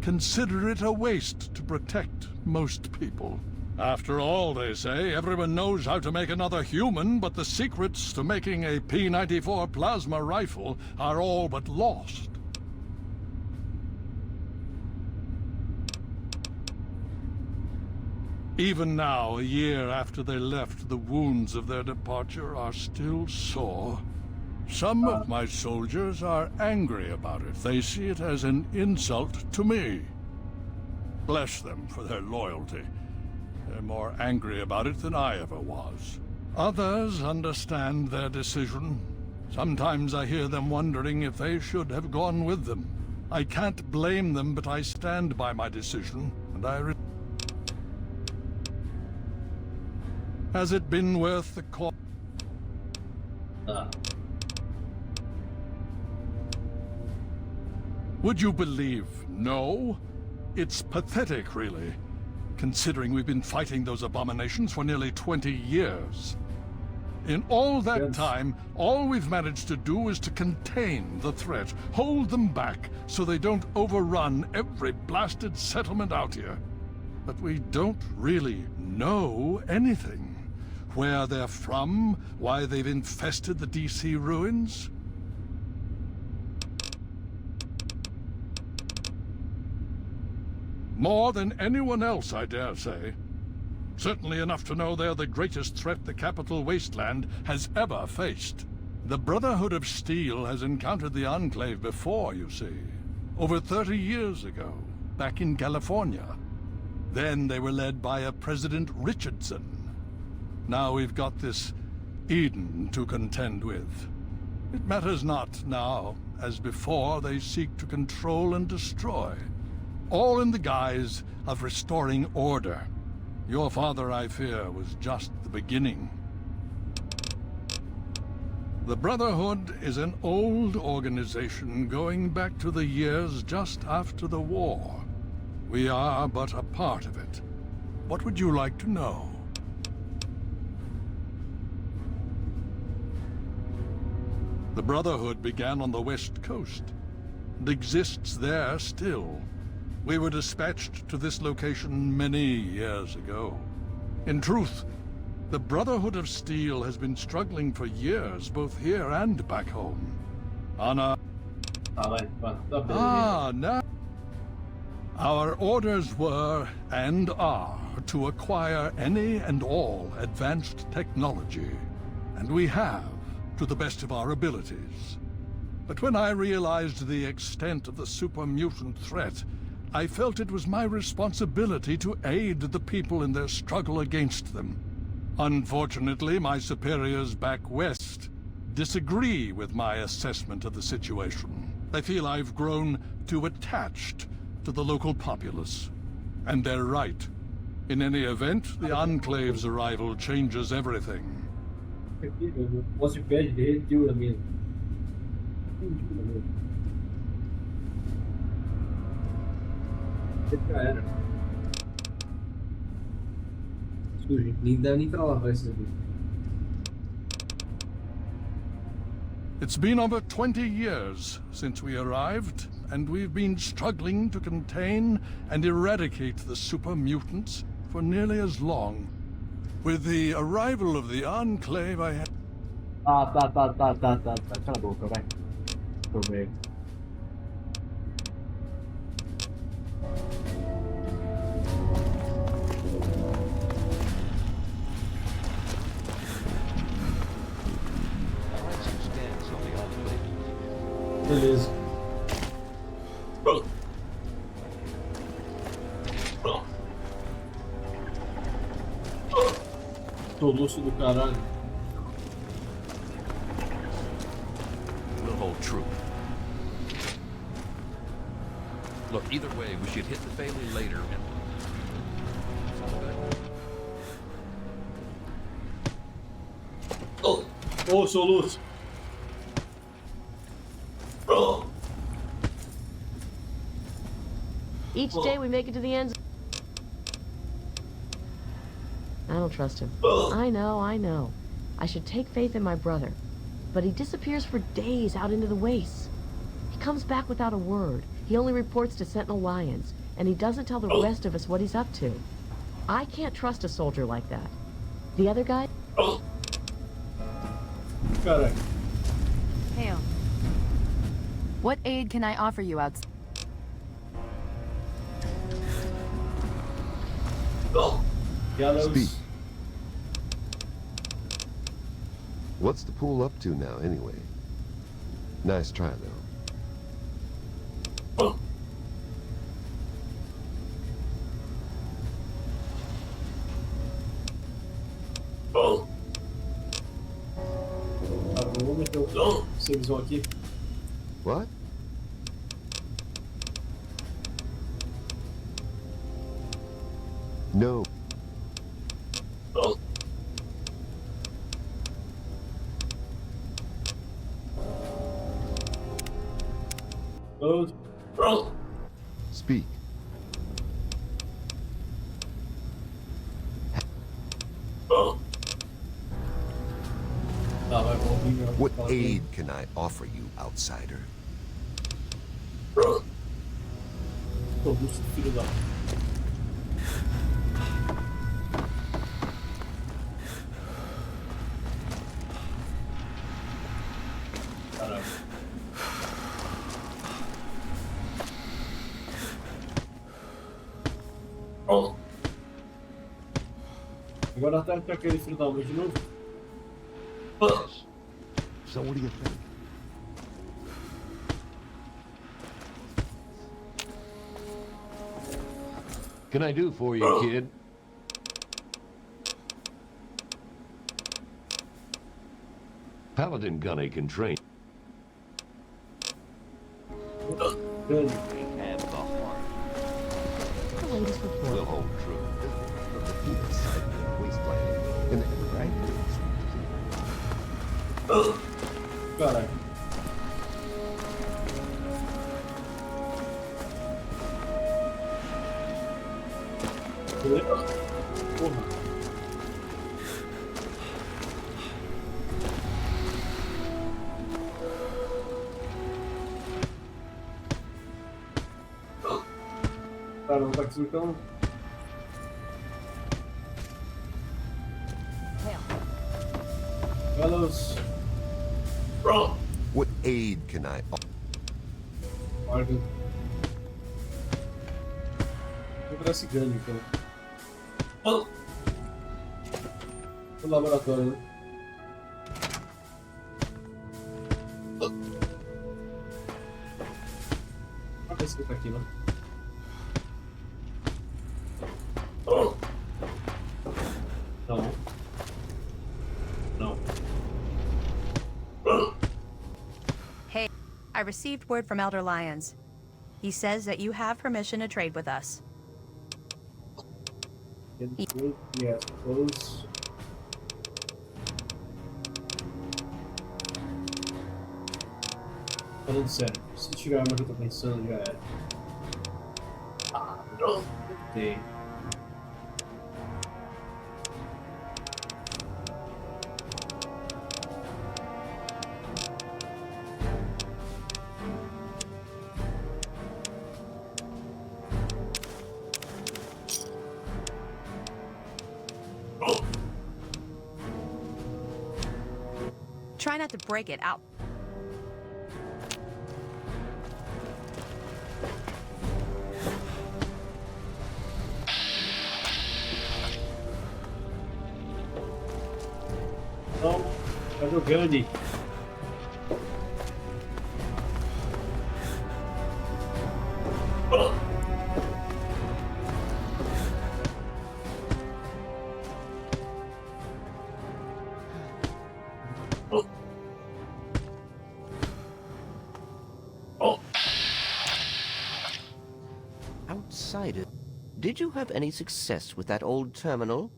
consider it a waste to protect most people. After all, they say, everyone knows how to make another human, but the secrets to making a P-94 plasma rifle are all but lost. Even now, a year after they left, the wounds of their departure are still sore. Some of my soldiers are angry about it. They see it as an insult to me. Bless them for their loyalty. They're more angry about it than I ever was. Others understand their decision. Sometimes I hear them wondering if they should have gone with them. I can't blame them, but I stand by my decision, and has it been worth the cost? Would you believe no? It's pathetic, really, considering we've been fighting those abominations for nearly 20 years. In all that time, all we've managed to do is to contain the threat, hold them back so they don't overrun every blasted settlement out here. But we don't really know anything. Where they're from, why they've infested the DC ruins. More than anyone else, I dare say. Certainly enough to know they're the greatest threat the capital wasteland has ever faced. The Brotherhood of Steel has encountered the Enclave before, you see. Over 30 years ago, back in California. Then they were led by a President Richardson. Now we've got this Eden to contend with. It matters not now. As before, they seek to control and destroy. All in the guise of restoring order. Your father, I fear, was just the beginning. The Brotherhood is an old organization going back to the years just after the war. We are but a part of it. What would you like to know? The Brotherhood began on the West Coast and exists there still. We were dispatched to this location many years ago. In truth, the Brotherhood of Steel has been struggling for years, both here and back home. Now our orders were, and are, to acquire any and all advanced technology. And we have, to the best of our abilities. But when I realized the extent of the super-mutant threat, I felt it was my responsibility to aid the people in their struggle against them. Unfortunately, my superiors back west disagree with my assessment of the situation. They feel I've grown too attached to the local populace. And they're right. In any event, the Enclave's arrival changes everything. Já era. Sujo, nem deve nem pra lavar isso aqui. It's been over 20 years since we arrived, and we've been struggling to contain and eradicate the super mutants for nearly as long. With the arrival of the Enclave, I had... Tá. Cala a boca, vai. Tô bem. Beleza. Tô luxo do caralho. We'll hold true. Look, either way, we should hit the Phaley later and... Oh, soluço. Each day we make it to the end. I don't trust him. I know. I should take faith in my brother. But he disappears for days out into the wastes. He comes back without a word. He only reports to Sentinel Lions, and he doesn't tell the rest of us what he's up to. I can't trust a soldier like that. The other guy? Correct. Hail. What aid can I offer you outside? Speak. What's the pool up to now, anyway? Nice try, though. Vamos meter o serviço aqui. What? No. Speak. What aid can I offer you, outsider? Filho da... Caralho. Agora tá com aquele filho da mãe de novo. So what do you think? Can I do for you, kid? Paladin Gunny can train. Good. Have the heart. The latest report. We'll hold true. From the Phoenix side of the wasteland in the Caralho. Porra. Cara, não tá aqui então. Fellows. What aid can I offer? Guarda. Vou virar esse grande então. No laboratório, né? Olha esse que tá aqui, né? Não. Não. Hey, I received word from Elder Lyons. He says that you have permission to trade with us. Yes, close. Falando sério, se tiver uma que eu tô pensando, já era. Ah, não. Tem. Try not to break it out. Não, cadê o Gandhi? Outsider, did you have any success with that old terminal?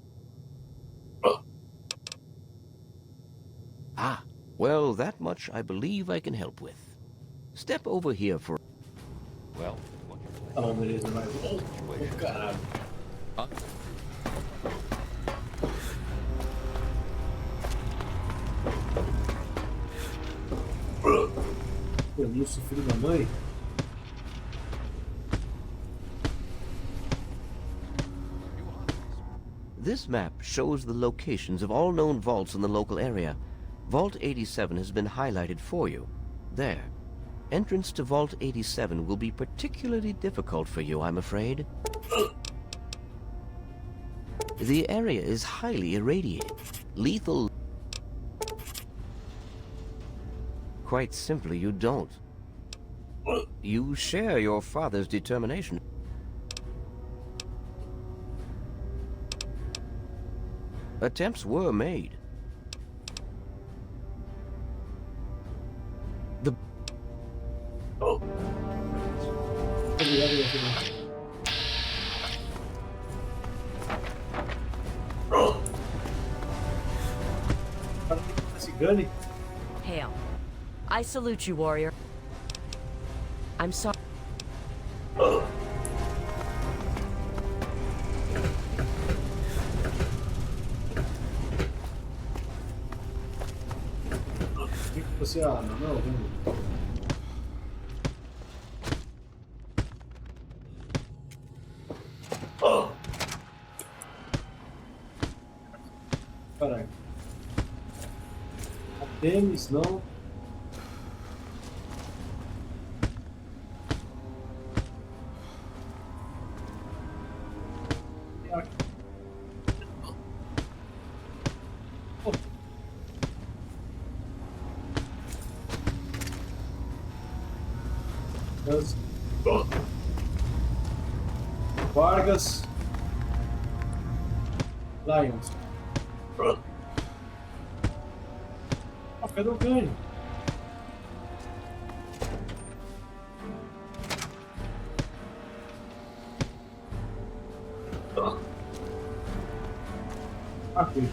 Ah, well, that much I believe I can help with. Step over here for... Well, Oh, beleza, vai. Oh, caralho. Isso, filho da mãe. This map shows the locations of all known vaults in the local area. Vault 87 has been highlighted for you. There. Entrance to Vault 87 will be particularly difficult for you, I'm afraid. The area is highly irradiated. Lethal... Quite simply, you don't. You share your father's determination. Attempts were made. The... Oh. Hail. I salute you, warrior. I'm sorry. Você ama, não? Caralho. Tênis, não? Vargas Lions. Cadê o ganho? Aqui.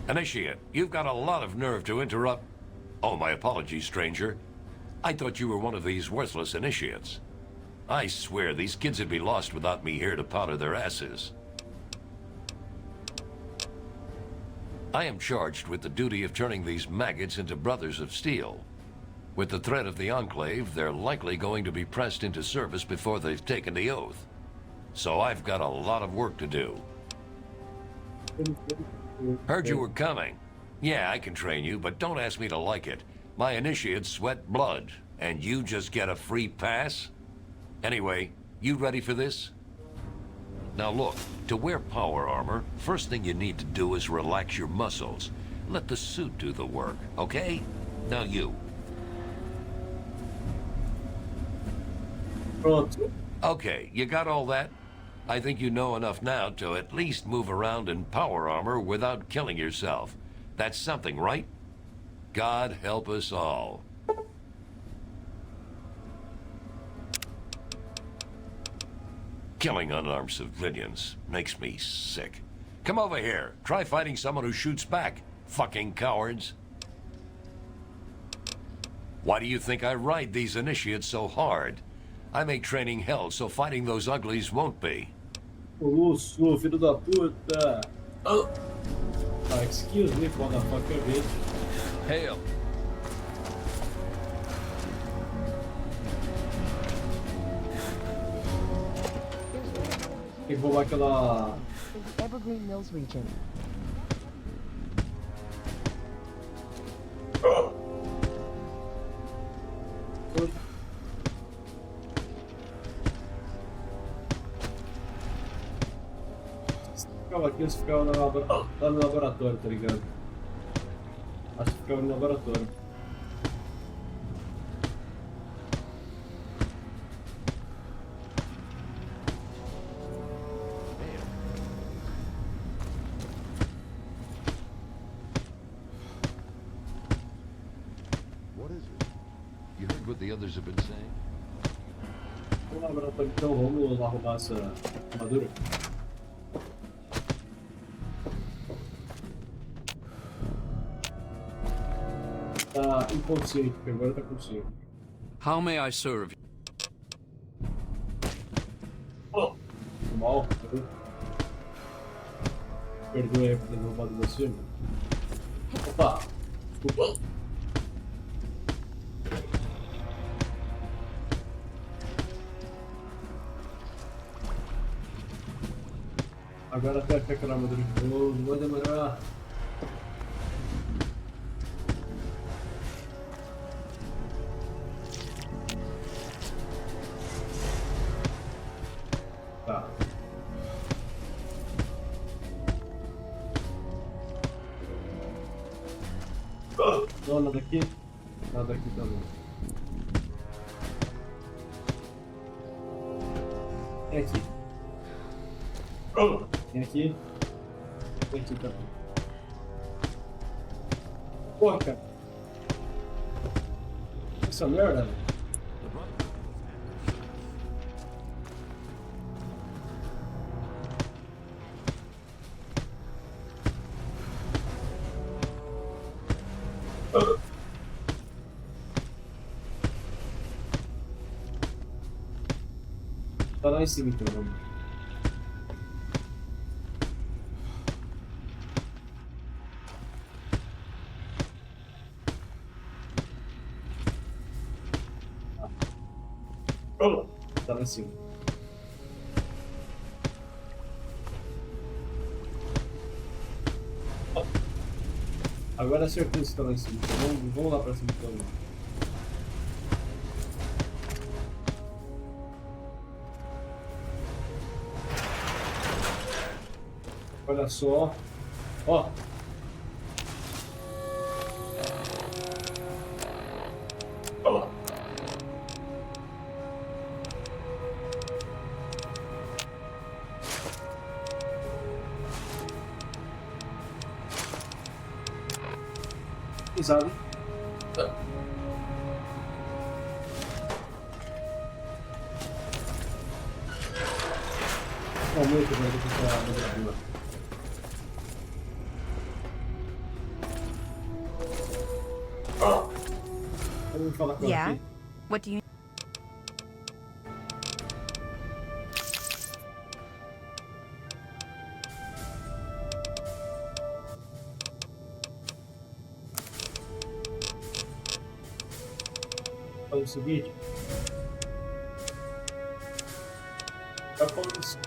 Initiate, you've got a lot of nerve to interrupt. Oh, my apologies, stranger. I thought you were one of these worthless initiates. I swear these kids would be lost without me here to powder their asses. I am charged with the duty of turning these maggots into brothers of steel. With the threat of the Enclave, they're likely going to be pressed into service before they've taken the oath. So I've got a lot of work to do. Heard you were coming. Yeah, I can train you, but don't ask me to like it. My initiates sweat blood, and you just get a free pass? Anyway, you ready for this? Now look, to wear power armor, first thing you need to do is relax your muscles. Let the suit do the work, okay? Now you. Okay, you got all that? I think you know enough now to at least move around in power armor without killing yourself. That's something, right? God help us all. Killing unarmed civilians makes me sick. Come over here. Try fighting someone who shoots back. Fucking cowards. Why do you think I ride these initiates so hard? I make training hell, so fighting those uglies won't be. Lúcio, filho da puta. Oh. Excuse me, motherfucker, bitch. Hail. Tem que roubar aquela... Evergreen Mills region. Se ficava aqui, se ficava lá no laboratório, tá ligado? Acho que ficava no laboratório. You heard what the others have been saying? No laboratório, então vamos lá roubar essa armadura. Tá inconsciente, porque agora tá consciente. How may I serve? Oh! Mal, perdoe aí por ter roubado você, mano. Opa! Desculpa. Agora até aquela armadura de novo, não vai demorar. Tá. Não, nada aqui. Nada aqui também. Tem aqui. Tem aqui. Tem aqui também. Porra, cara. Essa merda, velho. Tá lá em cima então, vamos. Tá lá em cima. Agora é certeza que tá lá em cima. Vamos lá pra cima então. Olha só. Ó. Ó. Sabe? Aumenta, vai ter que ficar na gravura. Vamos falar com ela Yeah? aqui. What do you... Fazer o seguinte. Tá falando isso.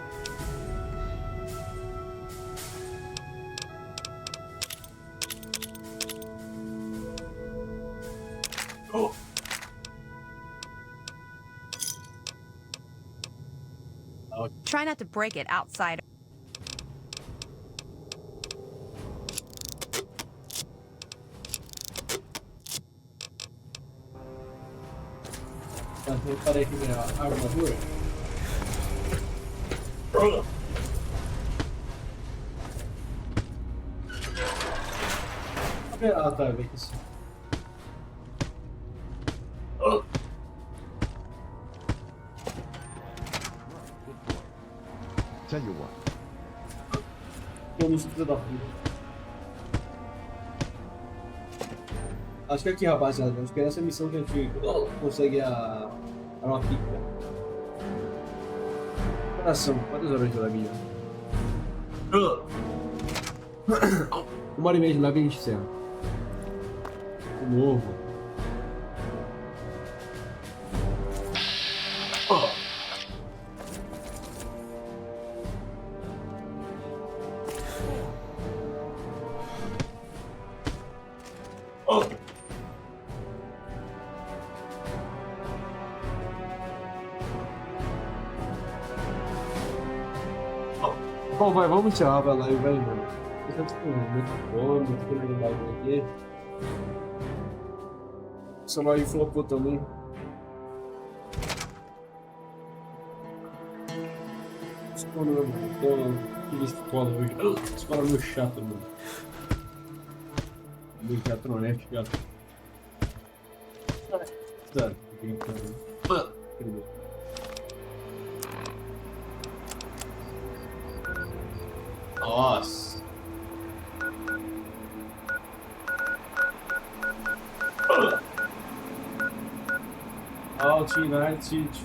Oh. Try not to break it outside. Tá, reparei aqui minha armadura. Ah, tá, vem aqui sim. Tell you what. Pô, não filho da puta. Acho que aqui, rapaziada. Acho que é essa missão que a gente consegue a uma pica. Coração, quantas horas de live? 1h30 de live a gente encerra. De novo. Bom, vai, vamos encerrar a live, vai, mano. Eu tô com muito fome, tô com live aqui. Essa live flopou também. Escola, mano. Que escola hoje. Escola meio chata, mano. Meio chatronete, gato. Tá, brincando. Nossa. Alt 92.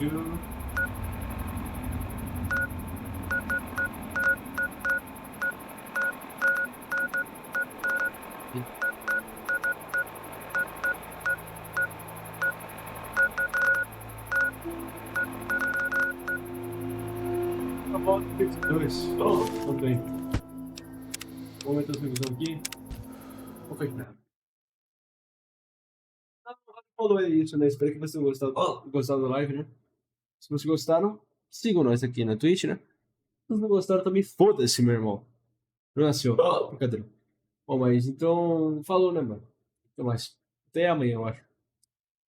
About 52. Oh, também. Vou aumentar a revisão aqui. Vou fechar. Falou é isso, né? Espero que vocês tenham gostado da live, né? Se vocês gostaram, sigam nós aqui na Twitch, né? Se vocês não gostaram também, foda-se, meu irmão. Não é assim, ó. Brincadeira. Bom, mas então, falou, né, mano? Até mais. Até amanhã, eu acho.